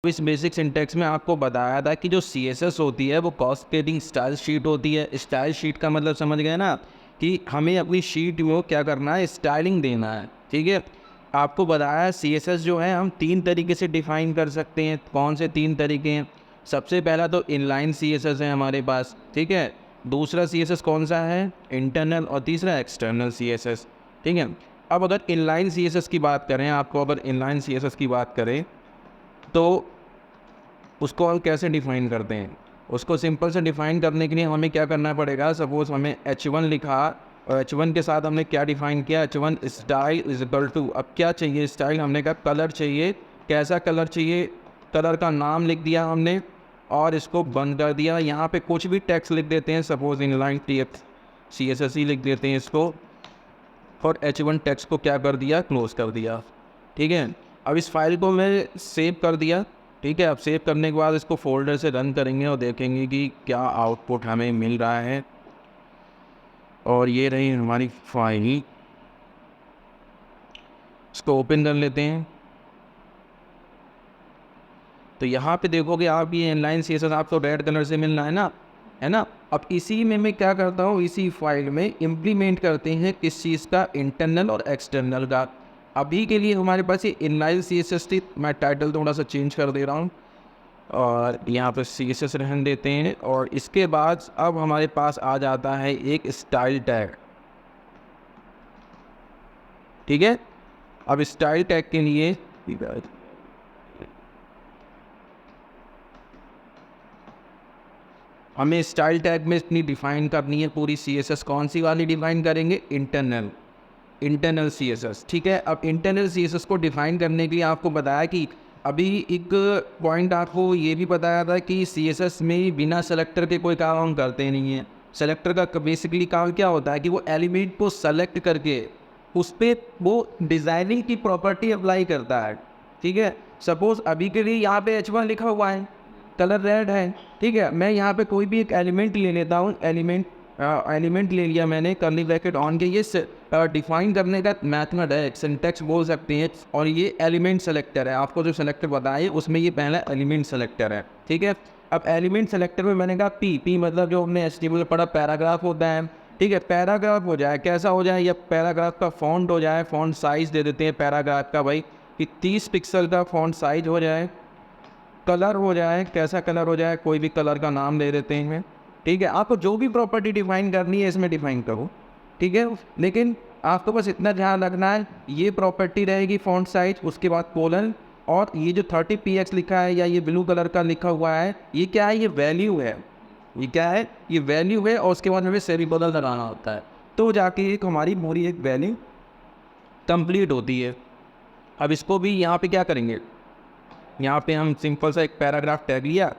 इस basic syntax में आपको बताया था कि जो CSS होती है वो कास्केडिंग स्टाइल शीट होती है। स्टाइल शीट का मतलब समझ गए ना, कि हमें अपनी शीट में क्या करना है, स्टाइलिंग देना है। ठीक है, आपको बताया CSS जो है हम 3 तरीके से डिफ़ाइन कर सकते हैं। कौन से 3 तरीके हैं? सबसे पहला तो इनलाइन CSS है हमारे पास, ठीक है। दूसरा CSS कौन सा है? इंटरनल। और तीसरा एक्सटर्नल CSS। ठीक है, अब अगर इनलाइन CSS की बात करें, आपको अगर इनलाइन CSS की बात करें तो उसको हम कैसे डिफ़ाइन करते हैं? उसको सिंपल से डिफ़ाइन करने के लिए हमें क्या करना पड़ेगा? सपोज़ हमें H1 लिखा और H1 के साथ हमने क्या डिफ़ाइन किया? H1 style is equal to, अब क्या चाहिए स्टाइल? हमने कहा कलर चाहिए। कैसा कलर चाहिए? कलर का नाम लिख दिया हमने और इसको बंद कर दिया। यहाँ पे कुछ भी टेक्स्ट लिख देते हैं, सपोज़ इनलाइन TX CSS ही लिख देते हैं इसको, और H1 टेक्स्ट को क्या कर दिया? क्लोज़ कर दिया। ठीक है, अब इस फाइल को मैं सेव कर दिया। ठीक है, अब सेव करने के बाद इसको फ़ोल्डर से रन करेंगे और देखेंगे कि क्या आउटपुट हमें मिल रहा है। और ये रही हमारी फाइल, इसको ओपन कर लेते हैं। तो यहाँ पे देखोगे आप, ये इनलाइन CSS आपको रेड कलर से मिल रहा है ना, है ना। अब इसी में मैं क्या करता हूँ, इसी फाइल में इम्प्लीमेंट करते हैं किस चीज़ का? इंटरनल और एक्सटर्नल का। अभी के लिए हमारे पास ये इनलाइन CSS थी, मैं टाइटल थोड़ा सा चेंज कर दे रहा हूँ और यहाँ पर CSS रहने देते हैं। और इसके बाद अब हमारे पास आ जाता है एक स्टाइल टैग। ठीक है, अब स्टाइल टैग के लिए हमें स्टाइल टैग में इतनी डिफ़ाइन करनी है पूरी CSS। कौन सी वाली डिफ़ाइन करेंगे? Internal CSS। ठीक है, अब इंटरनल CSS को डिफ़ाइन करने के लिए आपको बताया कि अभी एक पॉइंट आपको ये भी बताया था कि CSS में बिना सेलेक्टर के कोई काम हम करते नहीं हैं। सेलेक्टर का बेसिकली काम क्या होता है कि वो एलिमेंट को सेलेक्ट करके उस पर वो डिज़ाइनिंग की प्रॉपर्टी अप्लाई करता है। ठीक है, सपोज़ अभी के लिए यहाँ पे H1 लिखा हुआ है, कलर रेड है। ठीक है, मैं यहाँ पे कोई भी एक एलिमेंट ले लेता हूँ। एलिमेंट ले लिया मैंने, कर्ली ब्रैकेट ऑन के, ये डिफाइन करने का मेथड है, सिंटैक्स बोल सकते हैं। और ये एलिमेंट सेलेक्टर है, आपको जो सेलेक्टर बताए उसमें ये पहला एलिमेंट सेलेक्टर है। ठीक है, अब एलिमेंट सेलेक्टर में मैंने कहा पी मतलब जो हमने HTML पढ़ा पैराग्राफ होता है। ठीक है, पैराग्राफ हो जाए, कैसा हो जाए? या पैराग्राफ का फॉन्ट हो जाए, फॉन्ट साइज़ दे देते हैं पैराग्राफ का भाई कि 30 पिक्सल का फॉन्ट साइज हो जाए। कलर हो जाए, कैसा कलर हो जाए? कोई भी कलर का नाम दे देते हैं। ठीक है, आपको जो भी प्रॉपर्टी डिफाइन करनी है इसमें डिफाइन करो। ठीक है, लेकिन आपको बस इतना ध्यान रखना है, ये प्रॉपर्टी रहेगी फॉन्ट साइज, उसके बाद कोलन, और ये जो 30px लिखा है या ये ब्लू कलर का लिखा हुआ है, ये क्या है? ये वैल्यू है। ये क्या है? ये वैल्यू है। और उसके बाद हमें सेमीकोलन लगाना होता है, तो जाके एक हमारी पूरी एक वैल्यू कंप्लीट होती है। अब इसको भी यहाँ पे क्या करेंगे? यहाँ पे हम सिंपल सा एक पैराग्राफ टैग लिया,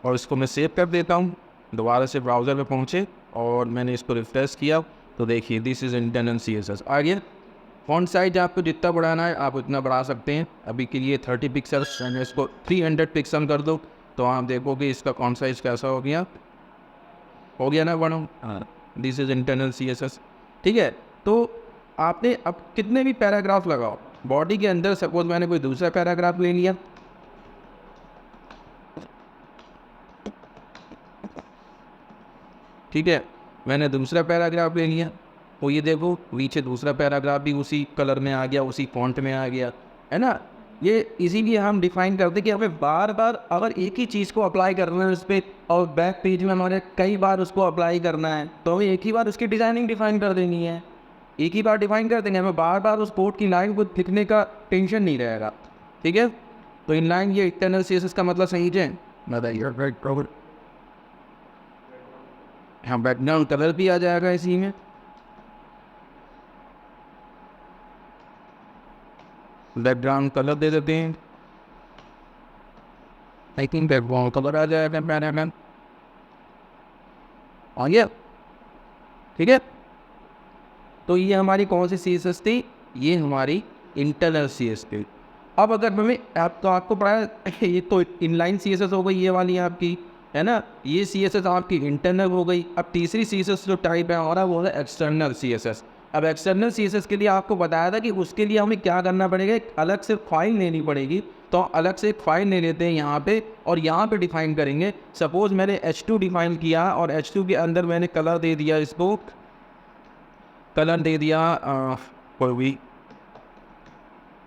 और इसको मैं सेव कर देता हूँ। दोबारा से ब्राउज़र में पहुँचे और मैंने इसको रिफ्रेश किया तो देखिए दिस इज़ इंटरनल CSS आ गया। फॉन्ट साइज आपको जितना बढ़ाना है आप उतना बढ़ा सकते हैं। अभी के लिए 30 पिक्सल्स, मैंने इसको 300 पिक्सल कर दो तो आप देखोगे इसका फॉन्ट साइज कैसा हो गया ना बड़ा। हाँ, दिस इज़ इंटरनल CSS। ठीक है, तो आपने अब कितने भी पैराग्राफ लगाओ बॉडी के अंदर, सपोज मैंने कोई दूसरा पैराग्राफ ले लिया, ठीक है, मैंने दूसरा पैराग्राफ ले लिया, वो ये देखो नीचे दूसरा पैराग्राफ भी उसी कलर में आ गया, उसी फॉन्ट में आ गया, है ना। ये इसीलिए हम डिफाइन करते कि हमें बार बार अगर एक ही चीज़ को अप्लाई करना है उस पर, और बैक पेज में हमारे कई बार उसको अप्लाई करना है, तो हमें एक ही बार उसकी डिज़ाइनिंग डिफाइन कर देनी है। एक ही बार डिफाइन कर देंगे, हमें बार बार उस कोड की लाइन को लिखने का टेंशन नहीं रहेगा। ठीक है, तो इन लाइन ये इंटरनल CSS का मतलब सही है। हाँ, बैकग्राउंड कलर भी आ जाएगा इसी में। बैकग्राउंड कलर दे देते हैं, आई थिंक बैकग्राउंड कलर आ जाएगा पैराग्राफ आ गया। ठीक है, तो ये हमारी कौन सी CSS थी? ये हमारी इंटरनल CSS थी। अब अगर हमें आपको पता है ये तो इनलाइन CSS हो गई, ये वाली आपकी, है ना। ये CSS आपकी इंटरनल हो गई। अब तीसरी CSS जो टाइप है हमारा वो है एक्सटर्नल CSS। अब एक्सटर्नल CSS के लिए आपको बताया था कि उसके लिए हमें क्या करना पड़ेगा, एक अलग से फाइल लेनी पड़ेगी। तो अलग से एक फाइल ले लेते हैं यहाँ पे और यहाँ पे डिफाइन करेंगे। सपोज़ मैंने H2 डिफाइन किया और H2 के अंदर मैंने कलर दे दिया, इसको कलर दे दिया कोई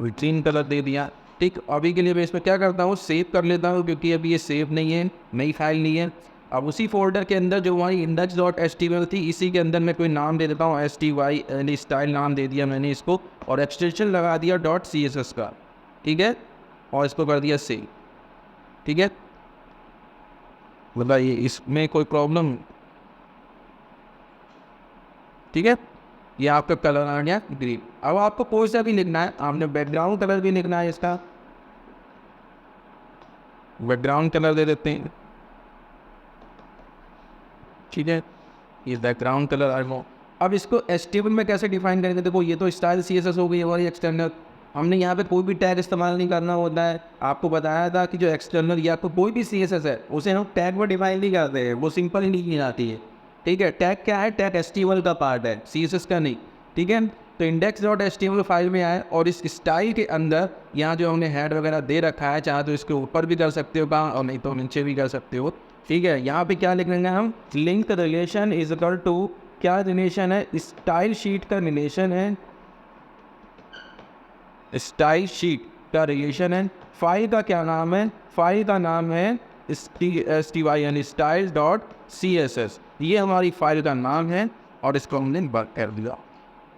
ग्रीन कलर दे दिया। ठीक, अभी के लिए मैं इसमें क्या करता हूँ, सेव कर लेता हूँ क्योंकि अभी ये सेव नहीं है, नई फाइल नहीं है। अब उसी फोल्डर के अंदर जो हमारी index.html थी, इसी के अंदर मैं कोई नाम दे देता हूँ, STY स्टाइल नाम दे दिया मैंने इसको, और एक्सटेंशन लगा दिया .css का। ठीक है, और इसको कर दिया सेव। ठीक है, बताइए इसमें कोई प्रॉब्लम? ठीक है, ये आपका कलर आ गया ग्रीन। अब आपको कोई सा भी लिखना है, आपने बैकग्राउंड कलर भी लिखना है, इसका बैकग्राउंड कलर दे देते हैं। ठीक है, ये बैकग्राउंड कलर आ गया। अब इसको HTML में कैसे डिफाइन करेंगे? देखो ये तो स्टाइल CSS हो गई हमारी एक्सटर्नल। हमने यहाँ पे कोई भी टैग इस्तेमाल नहीं करना होता है। आपको बताया था कि जो एक्सटर्नल या तो कोई भी CSS है उसे हम टैग में डिफाइन नहीं करते हैं, वो सिंपल ही नहीं की जाती है। ठीक है, टैग क्या है? टैग HTML का पार्ट है, CSS का नहीं। ठीक है, तो index.html फाइल में आए और इस स्टाइल के अंदर यहाँ जो हमने हेड वगैरह दे रखा है, चाहे तो इसके ऊपर भी कर सकते हो काम, और नहीं तो नीचे भी कर सकते हो। ठीक है, यहाँ पे क्या लिख लेंगे हम, link relation is equal to, क्या रिलेशन है? स्टाइल शीट का रिलेशन है, स्टाइल शीट का रिलेशन है। फाइल का क्या नाम है? फाइल का नाम है STY style.css। ये हमारी फाइल का नाम है और इसको हमने बंद कर दिया।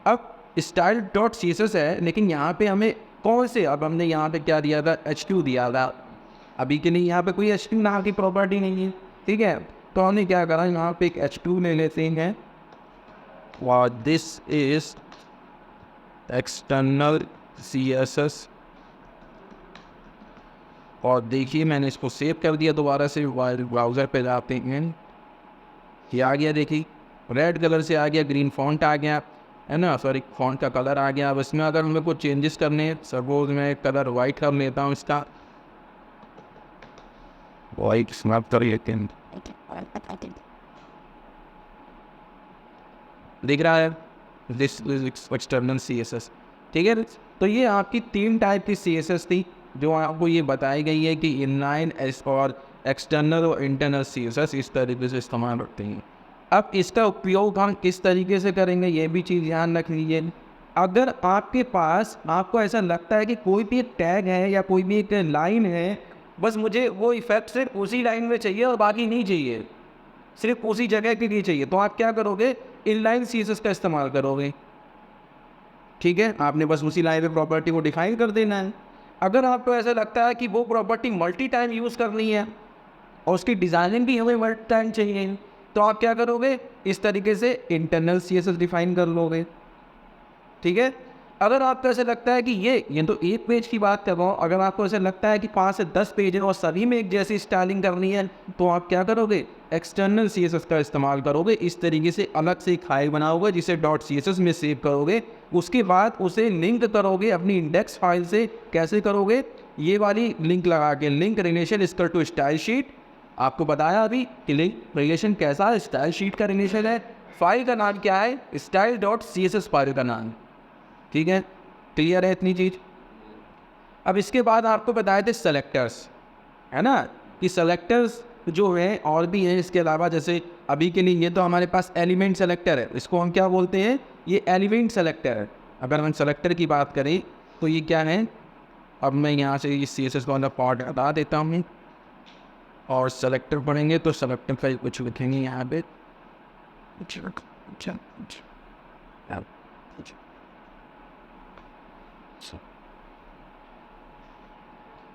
अब style.css है, लेकिन यहाँ पे हमें कौन से, अब हमने यहाँ पे क्या दिया था, H2 दिया था। अभी के लिए यहाँ पे कोई H2 नाम की प्रॉपर्टी नहीं है। ठीक है, तो हमने क्या करा, यहाँ पे एक H2 ले लेते हैं और दिस इज एक्सटर्नल CSS। और देखिए मैंने इसको सेव कर दिया, दोबारा से ब्राउज़र पे जाते हैं, ये आ गया। देखिए रेड कलर से आ गया, ग्रीन फॉन्ट आ गया, है ना, सॉरी फॉन्ट का कलर आ गया। अब इसमें अगर हमें कुछ चेंजेस करने हैं, सपोज मैं कलर वाइट कर लेता हूँ, इसका वाइट स्नैप कर लेते हैं, दिख रहा है, दिस इज एक्सटर्नल CSS। ठीक है, तो ये आपकी 3 टाइप की CSS थी जो आपको ये बताई गई है कि इनलाइन और एक्सटर्नल और इंटरनल CSS इस तरीके से इस्तेमाल करते हैं। अब इसका उपयोग हम किस तरीके से करेंगे, ये भी चीज़ ध्यान रख लीजिए। अगर आपके पास, आपको ऐसा लगता है कि कोई भी एक टैग है या कोई भी एक लाइन है, बस मुझे वो इफेक्ट सिर्फ उसी लाइन में चाहिए और बाकी नहीं चाहिए, सिर्फ उसी जगह के लिए चाहिए, तो आप क्या करोगे, इनलाइन CSS का इस्तेमाल करोगे। ठीक है, आपने बस उसी लाइन में प्रॉपर्टी को डिफाइन कर देना है। अगर आपको ऐसा लगता है कि वो प्रॉपर्टी मल्टी टाइम यूज़ करनी है और उसकी डिज़ाइनिंग भी हमें मल्टी टाइम चाहिए, तो आप क्या करोगे, इस तरीके से इंटरनल CSS डिफाइन कर लोगे। ठीक है, अगर आपको ऐसा लगता है कि ये तो एक पेज की बात कर रहा हूँ, अगर आपको ऐसा लगता है कि 5 से 10 पेज है और सभी में एक जैसी स्टाइलिंग करनी है, तो आप क्या करोगे, एक्सटर्नल CSS का इस्तेमाल करोगे। इस तरीके से अलग से एक फाइल बनाओगे जिसे .css में सेव करोगे, उसके बाद उसे लिंक करोगे अपनी इंडेक्स फाइल से। कैसे करोगे, ये वाली लिंक लगा के, link relation equal to style sheet. आपको बताया अभी कि लिंक रिलेशन कैसा है, स्टाइल शीट का रिलेशन है। फाइल का नाम क्या है, style.css फाइल का नाम। ठीक है, क्लियर है इतनी चीज़। अब इसके बाद आपको बताए थे सेलेक्टर्स, है ना, कि सेलेक्टर्स जो हैं और भी हैं इसके अलावा। जैसे अभी के लिए ये तो हमारे पास एलिमेंट सेलेक्टर है, इसको हम क्या बोलते हैं, ये एलिमेंट सेलेक्टर है। अगर हम सेलेक्टर की बात करें तो ये क्या है, अब मैं यहाँ से इस CSS को अंदर पार्ट हटा देता हूँ और सेलेक्टर पढ़ेंगे तो सेलेक्टर का कुछ लिखेंगे यहाँ पे।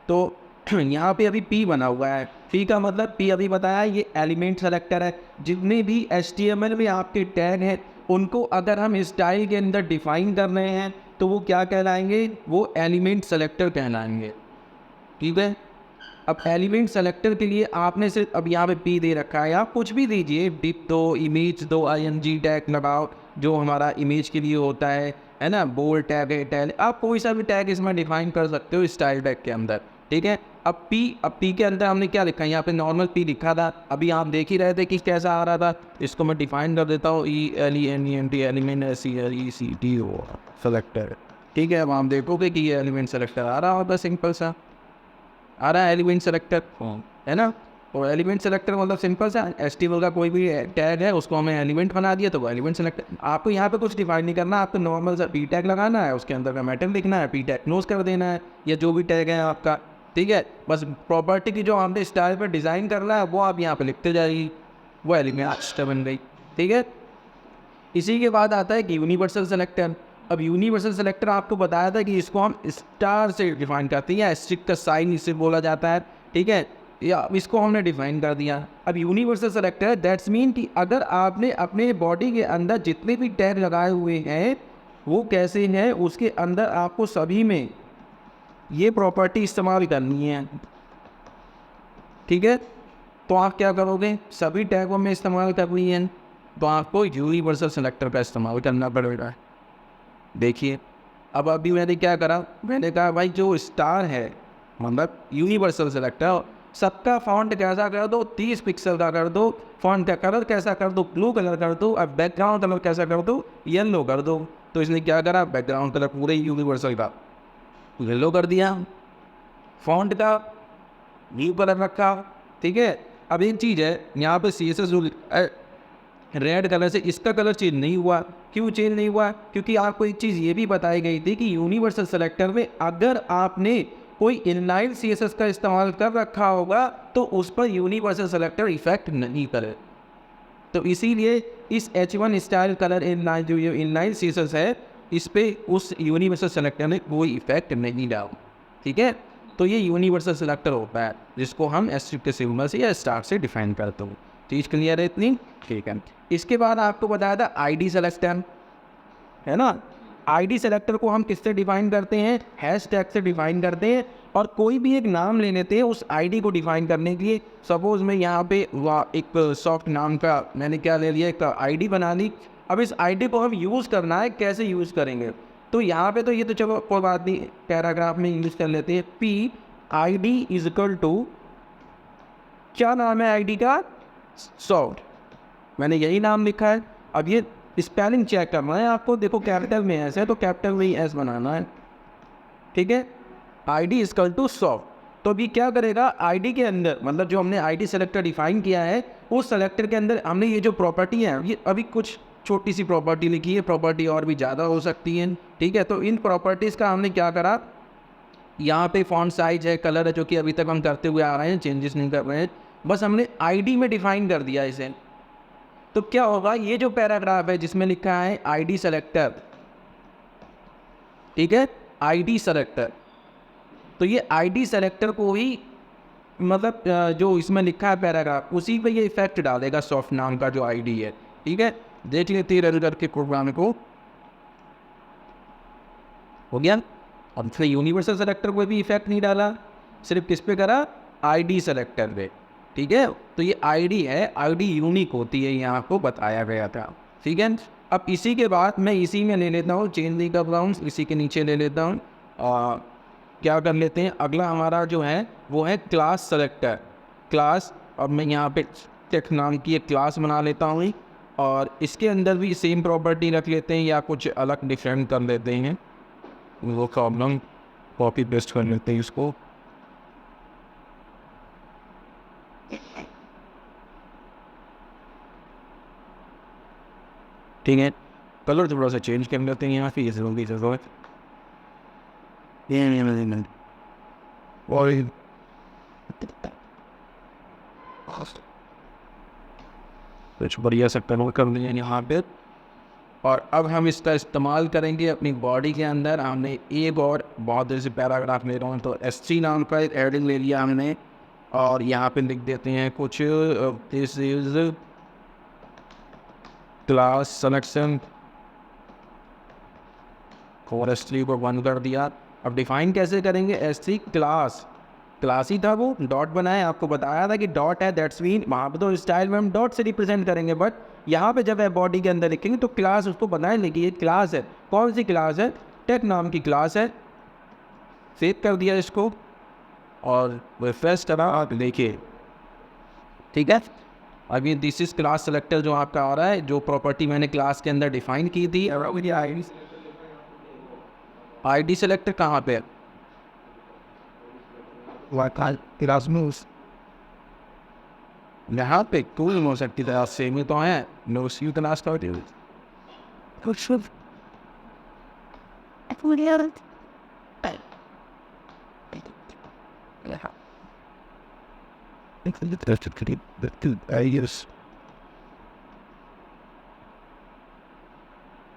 तो यहाँ पे अभी P बना हुआ है, P का मतलब P अभी बताया, ये एलिमेंट सेलेक्टर है। जितने भी HTML में आपके टैग हैं उनको अगर हम स्टाइल के अंदर डिफाइन कर रहे हैं तो वो क्या कहलाएंगे, वो एलिमेंट सेलेक्टर कहलाएंगे। ठीक है, अब एलिमेंट सेलेक्टर के लिए आपने सिर्फ, अब यहाँ पे P दे रखा है, आप कुछ भी दीजिए, डिप दो, इमेज दो, ING टैग लगाओ जो हमारा इमेज के लिए होता है ना, बोल्ड टैग है, टैग, आप कोई सा भी टैग इसमें डिफाइन कर सकते हो स्टाइल टैग के अंदर। ठीक है, अब पी के अंदर हमने क्या लिखा है, यहाँ पे नॉर्मल पी लिखा था, अभी आप देख ही रहे थे कि कैसा आ रहा था। इसको मैं डिफाइन कर देता हूँ, ELEMENT एलिमेंट SELECTO सेलेक्टर। ठीक है, अब आप देखोगे कि ये एलिमेंट सेलेक्टर आ रहा होगा, सिंपल सा आ रहा है एलिमेंट सेलेक्टर, है ना। और एलिमेंट सेलेक्टर मतलब सिंपल सा HTML का कोई भी टैग है उसको हमें एलिमेंट बना दिया तो वो एलिमेंट सेलेक्टर। आपको यहाँ पे कुछ डिफाइन नहीं करना, आपको नॉर्मल सा पी टैग लगाना है, उसके अंदर का मैटर लिखना है, पी टैग क्लोज कर देना है, या जो भी टैग है आपका। ठीक है, बस प्रॉपर्टी की जो हमने स्टाइल पर डिज़ाइन करना है वो आप यहाँ पर लिखते जाइए, वो एलिमेंट बन गई। ठीक है, इसी के बाद आता है कि यूनिवर्सल सेलेक्टर। अब यूनिवर्सल सेलेक्टर आपको बताया था कि इसको हम स्टार से डिफाइन करते हैं, या एस्ट्रिक का साइन इसे बोला जाता है। ठीक है, या इसको हमने डिफाइन कर दिया। अब यूनिवर्सल सेलेक्टर दैट्स मीन कि अगर आपने अपने बॉडी के अंदर जितने भी टैग लगाए हुए हैं वो कैसे हैं, उसके अंदर आपको सभी में ये प्रॉपर्टी इस्तेमाल करनी है। ठीक है, तो आप क्या करोगे, सभी टैगों में इस्तेमाल करनी है तो आपको यूनिवर्सल सेलेक्टर का इस्तेमाल करना पड़ेगा। देखिए, अब अभी मैंने क्या करा, मैंने कहा भाई जो स्टार है मतलब यूनिवर्सल सेलेक्टर, सबका फॉन्ट कैसा कर दो, 30 पिक्सल का कर दो, फॉन्ट का कलर कैसा कर दो, ब्लू कलर कर दो, अब बैकग्राउंड कलर कैसा कर दो, येलो कर दो। तो इसने क्या करा, बैकग्राउंड कलर पूरे यूनिवर्सल का येलो कर दिया, फॉन्ट का ब्लू कलर रखा। ठीक है, अब एक चीज़ है यहाँ पे CSS रेड कलर से इसका कलर चेंज नहीं हुआ। क्यों चेंज नहीं हुआ, क्योंकि आपको एक चीज़ ये भी बताई गई थी कि यूनिवर्सल सेलेक्टर में अगर आपने कोई इनलाइन CSS का इस्तेमाल कर रखा होगा तो उस पर यूनिवर्सल सेलेक्टर इफेक्ट नहीं करे। तो इसीलिए इस H1 स्टाइल कलर इनलाइन जो ये इनलाइन CSS है इस पे उस यूनिवर्सल सेलेक्टर ने कोई इफेक्ट नहीं डाला। ठीक है, तो ये यूनिवर्सल सेलेक्टर होता है जिसको हम एस्ट्रिक के सिंबल से या स्टार से डिफाइन करते हो। चीज़ क्लियर है इतनी, ठीक है। इसके बाद आपको बताया था ID सेलेक्टर, है ना। ID सेलेक्टर को हम किससे डिफाइन करते हैं, हैश टैग से डिफाइन करते हैं, और कोई भी एक नाम ले लेते हैं उस ID को डिफाइन करने के लिए। सपोज मैं यहाँ पे एक सॉफ्ट नाम का मैंने क्या ले लिया, एक ID बना ली। अब इस ID को हम यूज़ करना है, कैसे यूज़ करेंगे, तो यहाँ पे तो ये तो चलो कोई बात नहीं, पैराग्राफ में यूज़ कर लेते हैं। PID इज इक्वल टू, क्या नाम है ID का, सॉफ्ट, मैंने यही नाम लिखा है। अब ये स्पेलिंग चेक करना है आपको, देखो कैपिटल में एस है तो कैपिटल में ही एस बनाना है। ठीक है, ID इक्वल टू सॉफ्ट। तो अभी क्या करेगा, ID के अंदर मतलब जो हमने ID सेलेक्टर डिफाइन किया है उस सेलेक्टर के अंदर हमने ये जो प्रॉपर्टी है, ये अभी कुछ छोटी सी प्रॉपर्टी लिखी है, प्रॉपर्टी और भी ज़्यादा हो सकती है। ठीक है, तो इन प्रॉपर्टीज़ का हमने क्या करा, यहाँ पे फॉन्ट साइज है, कलर है, जो कि अभी तक हम करते हुए आ रहे हैं, चेंजेस नहीं कर रहे हैं, बस हमने ID में डिफाइन कर दिया इसे। तो क्या होगा, ये जो पैराग्राफ है जिसमें लिखा है ID सेलेक्टर, ठीक है, ID सेलेक्टर, तो ये ID सेलेक्टर को ही मतलब जो इसमें लिखा है पैराग्राफ उसी पे ये इफेक्ट डालेगा सॉफ्ट नाम का जो ID है। ठीक है, देख लेते हैं रन करके प्रोग्राम को, हो गया। अब फिर यूनिवर्सल सेलेक्टर को भी इफेक्ट नहीं डाला, सिर्फ किस पे करा, ID सेलेक्टर पे। ठीक है, तो ये ID है, ID यूनिक होती है, यहाँ आपको बताया गया था। ठीक है, अब इसी के बाद मैं इसी में ले लेता हूँ, चेंज नहीं कर रहा हूँ, इसी के नीचे ले लेता हूँ, और क्या कर लेते हैं, अगला हमारा जो है वो है क्लास सेलेक्टर, क्लास। और मैं यहाँ पे टेक्स्ट नाम की एक क्लास बना लेता हूँ, और इसके अंदर भी सेम प्रॉपर्टी रख लेते हैं या कुछ अलग डिफरेंट कर लेते हैं, वो प्रॉब्लम कॉपी पेस्ट कर लेते हैं इसको। ठीक है, कलर थोड़ा सा चेंज कर लेते हैं यहाँ पे, ये जरूरी जरूरत और कुछ बढ़िया सा कलर कर लेंगे यहाँ पे। और अब हम इसका इस्तेमाल करेंगे अपनी बॉडी के अंदर। हमने एक और बहुत से पैराग्राफ ले रहा हूँ, तो S3 नाम का एक हेडिंग ले लिया हमने, और यहाँ पे लिख देते हैं कुछ, दिस इज क्लास सिलेक्शन, और S3 को बंद कर दिया। अब डिफाइन कैसे करेंगे, S3 क्लास, क्लास ही था वो, डॉट बनाए, आपको बताया था कि डॉट है, दैट्स मीन वहाँ पे तो स्टाइल में हम डॉट से रिप्रेजेंट करेंगे, बट यहाँ पे जब है बॉडी के अंदर लिखेंगे तो क्लास उसको बनाएंगे कि ये क्लास है। कौन सी क्लास है, टेक नाम की क्लास है। सेव कर दिया इसको, और रिफ्रेश करा आप देखिए, ठीक है। अब ये दिस इज क्लास सेलेक्टर जो आपका आ रहा है, जो प्रॉपर्टी मैंने क्लास के अंदर डिफाइन की थी। आईडी सेलेक्टर कहाँ पे है? यहाँ पे कोई हो सकती है, सेम ही तो है। नो सी क्लास का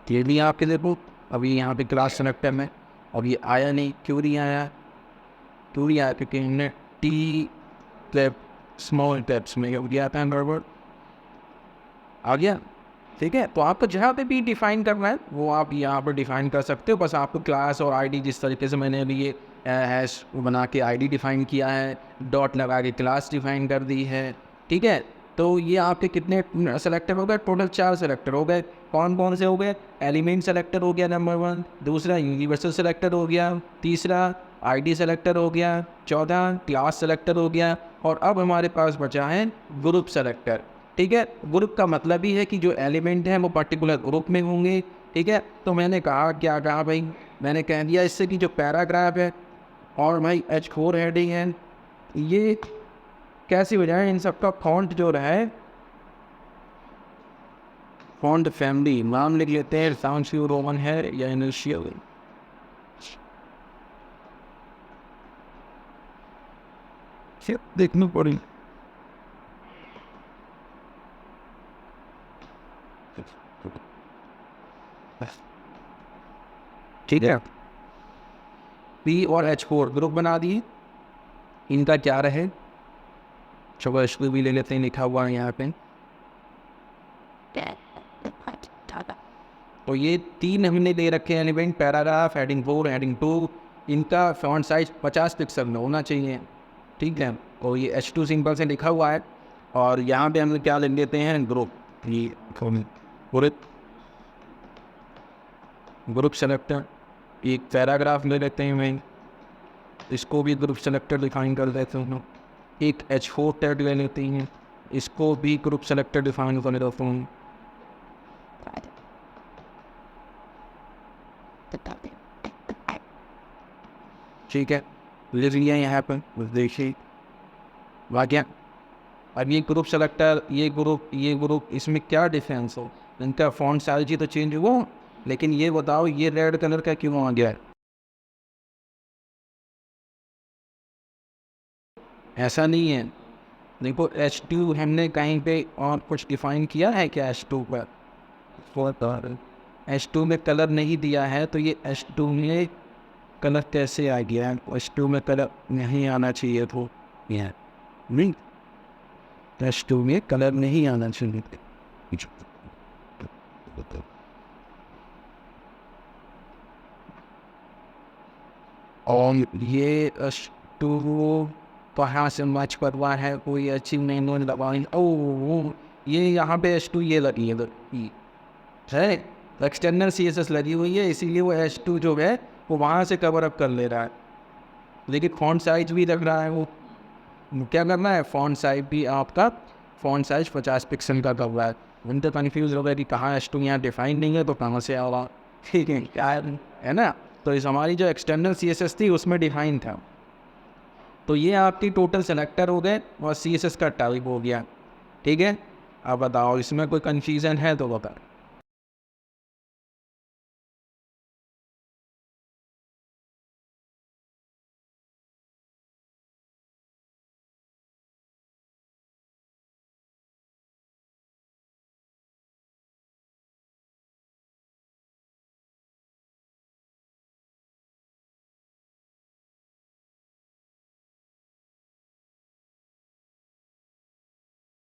ये भी आपके देखो, अभी यहाँ पे क्लास सेलेक्टर में अब ये आया नहीं, क्यों नहीं आया? क्यों नहीं आया? क्योंकि हमने टी क्लिप स्मॉल टेप्स में गया था गड़बड़, आ गया, ठीक है। तो आपको जहाँ पे भी डिफाइन करना है वो आप यहाँ पर डिफाइन कर सकते हो। बस आपको क्लास और आईडी, जिस तरीके से मैंने अभी ये हैश बना के आईडी डिफाइन किया है, डॉट लगा के क्लास डिफाइन कर दी है, ठीक है। तो ये आपके कितने सेलेक्टर हो गए? टोटल 4 सेलेक्टर हो गए। कौन कौन से हो गए? एलिमेंट सेलेक्टर हो गया नंबर 1, दूसरा यूनिवर्सल सेलेक्टर हो गया, तीसरा आईडी सेलेक्टर हो गया, चौथा क्लास सेलेक्टर हो गया, और अब हमारे पास बचा है ग्रुप सेलेक्टर, ठीक है। ग्रुप का मतलब ही है कि जो एलिमेंट हैं वो पर्टिकुलर ग्रुप में होंगे, ठीक है। तो मैंने कहा, क्या कहा भाई, मैंने कह दिया इससे कि जो पैराग्राफ है और भाई H4 हेडिंग है, ये कैसे हो जाए, इन सबका फॉन्ट जो रहे, फॉन्ट फैमिली नाम लिख लेते हैं, टाइम्स न्यू रोमन है या इनिशियल, देखना पड़ेगा, ठीक है। P और H4 ग्रुप बना दिए, इनका क्या रहे, चलो इसको भी ले लेते हैं, लिखा हुआ है यहाँ पे। तो ये 3 हमने दे रखे हैं एलिमेंट, पैराग्राफ, हेडिंग 4, हेडिंग 2, इनका फॉन्ट साइज 50 पिक्सल में होना चाहिए, ठीक है। और ये H2 सिंपल से लिखा हुआ है, और यहाँ पे हम क्या लिख देते हैं, ग्रुप, ये ग्रुप सेलेक्टर। एक पैराग्राफ ले लेते हैं, मैं इसको भी ग्रुप सेलेक्टर डिफाइन कर देते हैं। एक H4 टैग ले लेते हैं, इसको भी ग्रुप सेलेक्टर डिफाइन कर देता हूँ, ठीक है। लिख लिया यहाँ पर, देखिए वाक्य। अब ये ग्रुप सेलेक्टर, ये ग्रुप, इसमें क्या डिफरेंस हो, इनका फॉन्ट साइज ही तो चेंज हुआ, लेकिन ये बताओ ये रेड कलर का क्यों आ गया है? ऐसा नहीं है, देखो H2 हमने कहीं पे और कुछ डिफाइन किया है क्या H2 पर? H2 में कलर नहीं दिया है, तो ये H2 में कलर कैसे आ गया है? H2 में कलर नहीं आना चाहिए, तो ये नहीं, H2 में कलर नहीं आना चाहिए। और ये H2 कहाँ से मैच करवा है, कोई अच्छी नहीं दबाई, ओ ये यहाँ पे H2 ये लगी है, एक्सटर्नल CSS लगी हुई है, इसीलिए वो H2 जो है वो वहाँ से कवर अप कर ले रहा है। लेकिन फॉन्ट साइज भी लग रहा है, वो क्या करना है, फॉन्ट साइज भी आपका फॉन्ट साइज 50 पिक्सल का कर रहा है। हम तो कन्फ्यूज़ हो गए कि कहाँ H2 यहाँ डिफाइन नहीं है, तो कहाँ से आवा, ठीक है क्या है ना। तो इस हमारी जो एक्सटर्नल CSS थी उसमें डिफाइन था। तो ये आपकी टोटल सेलेक्टर हो गए और CSS का टाइप हो गया, ठीक है। अब बताओ इसमें कोई कन्फ्यूज़न है तो बता।